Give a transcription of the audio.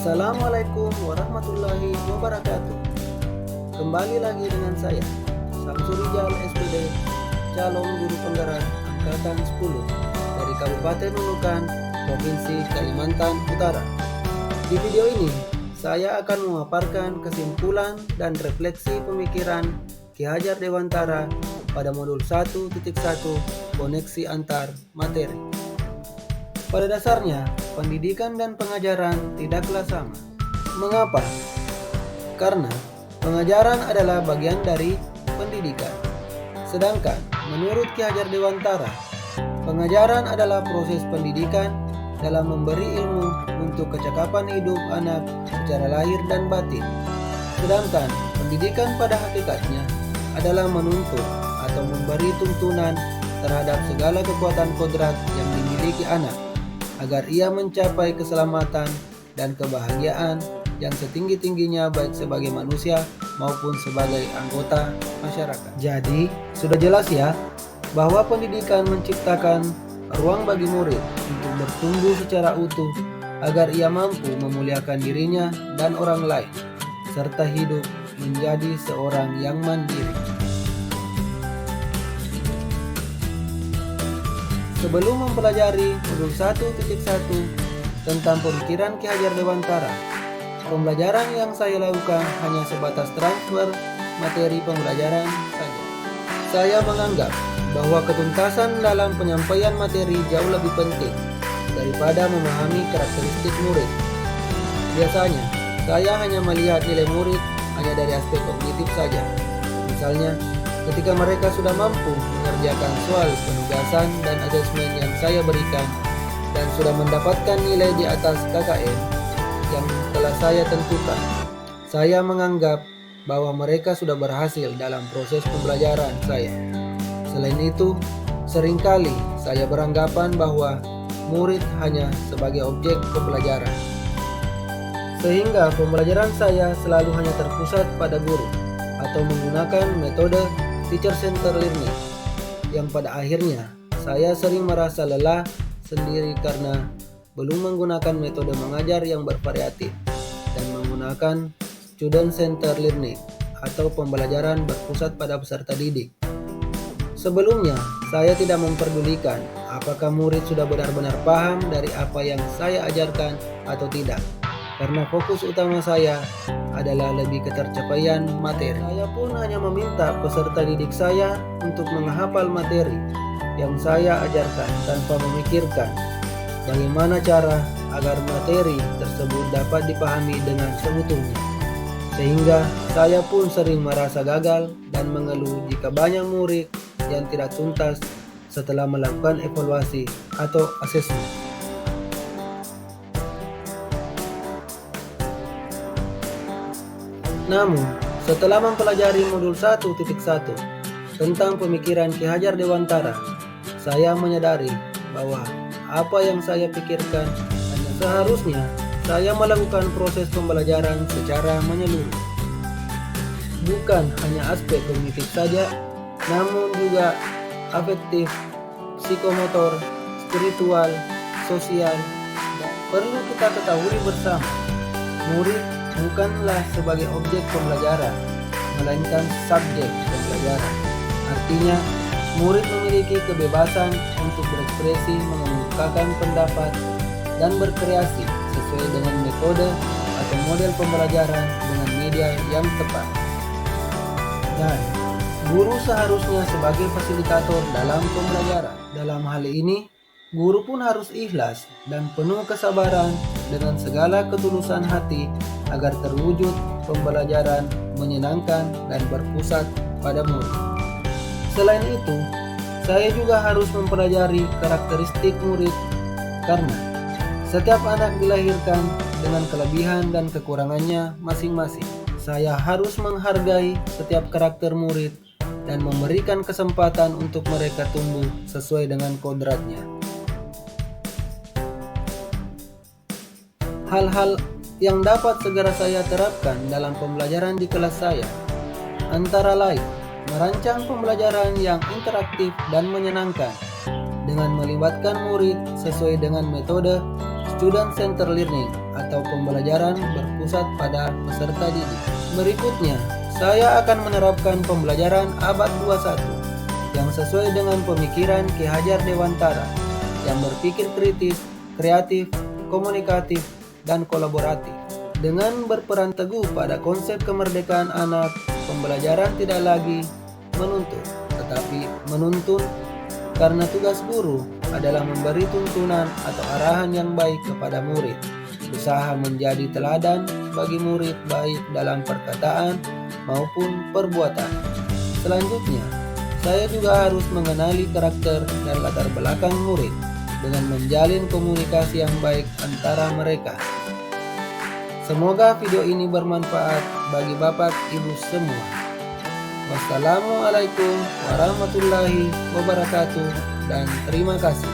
Assalamualaikum warahmatullahi wabarakatuh. Kembali lagi dengan saya, Samsurijal SPD, calon guru penggerak angkatan 10 dari Kabupaten Nunukan, Provinsi Kalimantan Utara. Di video ini, saya akan memaparkan kesimpulan dan refleksi pemikiran Ki Hajar Dewantara pada modul 1.1 koneksi antar materi. Pada dasarnya, pendidikan dan pengajaran tidaklah sama. Mengapa? Karena pengajaran adalah bagian dari pendidikan. Sedangkan menurut Ki Hajar Dewantara, pengajaran adalah proses pendidikan dalam memberi ilmu untuk kecakapan hidup anak secara lahir dan batin. Sedangkan pendidikan pada hakikatnya adalah menuntut atau memberi tuntunan terhadap segala kekuatan kodrat yang dimiliki anak, agar ia mencapai keselamatan dan kebahagiaan yang setinggi-tingginya baik sebagai manusia maupun sebagai anggota masyarakat. Jadi, sudah jelas ya bahwa pendidikan menciptakan ruang bagi murid untuk bertumbuh secara utuh agar ia mampu memuliakan dirinya dan orang lain, serta hidup menjadi seorang yang mandiri. Sebelum mempelajari modul 1.1 tentang pemikiran Ki Hajar Dewantara, pembelajaran yang saya lakukan hanya sebatas transfer materi pembelajaran saja. Saya menganggap bahwa ketuntasan dalam penyampaian materi jauh lebih penting daripada memahami karakteristik murid. Biasanya, saya hanya melihat nilai murid hanya dari aspek kognitif saja. Misalnya, ketika mereka sudah mampu mengerjakan soal penugasan dan asesmen yang saya berikan dan sudah mendapatkan nilai di atas KKM yang telah saya tentukan, saya menganggap bahwa mereka sudah berhasil dalam proses pembelajaran saya. Selain itu, seringkali saya beranggapan bahwa murid hanya sebagai objek pembelajaran, sehingga pembelajaran saya selalu hanya terpusat pada guru atau menggunakan metode teacher center learning, yang pada akhirnya saya sering merasa lelah sendiri karena belum menggunakan metode mengajar yang bervariatif dan menggunakan student center learning atau pembelajaran berpusat pada peserta didik. Sebelumnya, saya tidak memperdulikan apakah murid sudah benar-benar paham dari apa yang saya ajarkan atau tidak, karena fokus utama saya adalah lebih ke tercapaian materi. Saya pun hanya meminta peserta didik saya untuk menghafal materi yang saya ajarkan tanpa memikirkan bagaimana cara agar materi tersebut dapat dipahami dengan seutuhnya. Sehingga saya pun sering merasa gagal dan mengeluh jika banyak murid yang tidak tuntas setelah melakukan evaluasi atau asesmen. Namun, setelah mempelajari modul 1.1 tentang pemikiran Ki Hajar Dewantara, saya menyadari bahwa apa yang saya pikirkan hanya seharusnya saya melakukan proses pembelajaran secara menyeluruh. Bukan hanya aspek kognitif saja, namun juga afektif, psikomotor, spiritual, sosial. Perlu kita ketahui bersama, murid bukanlah sebagai objek pembelajaran, melainkan subjek pembelajaran. Artinya, murid memiliki kebebasan untuk berekspresi, mengemukakan pendapat, dan berkreasi sesuai dengan metode atau model pembelajaran dengan media yang tepat. Dan guru seharusnya sebagai fasilitator dalam pembelajaran. Dalam hal ini, guru pun harus ikhlas dan penuh kesabaran dengan segala ketulusan hati agar terwujud pembelajaran menyenangkan dan berpusat pada murid. Selain itu, saya juga harus mempelajari karakteristik murid karena setiap anak dilahirkan dengan kelebihan dan kekurangannya masing-masing. Saya harus menghargai setiap karakter murid dan memberikan kesempatan untuk mereka tumbuh sesuai dengan kodratnya. Hal-hal yang dapat segera saya terapkan dalam pembelajaran di kelas saya antara lain merancang pembelajaran yang interaktif dan menyenangkan dengan melibatkan murid sesuai dengan metode Student Center Learning atau pembelajaran berpusat pada peserta didik. Berikutnya, saya akan menerapkan pembelajaran abad 21 yang sesuai dengan pemikiran Ki Hajar Dewantara yang berpikir kritis, kreatif, komunikatif, dan kolaboratif. Dengan berperan teguh pada konsep kemerdekaan anak, pembelajaran tidak lagi menuntut, tetapi menuntun, karena tugas guru adalah memberi tuntunan atau arahan yang baik kepada murid, berusaha menjadi teladan bagi murid baik dalam perkataan maupun perbuatan. Selanjutnya, saya juga harus mengenali karakter dan latar belakang murid dengan menjalin komunikasi yang baik antara mereka. Semoga video ini bermanfaat bagi Bapak Ibu semua. Wassalamualaikum warahmatullahi wabarakatuh dan terima kasih.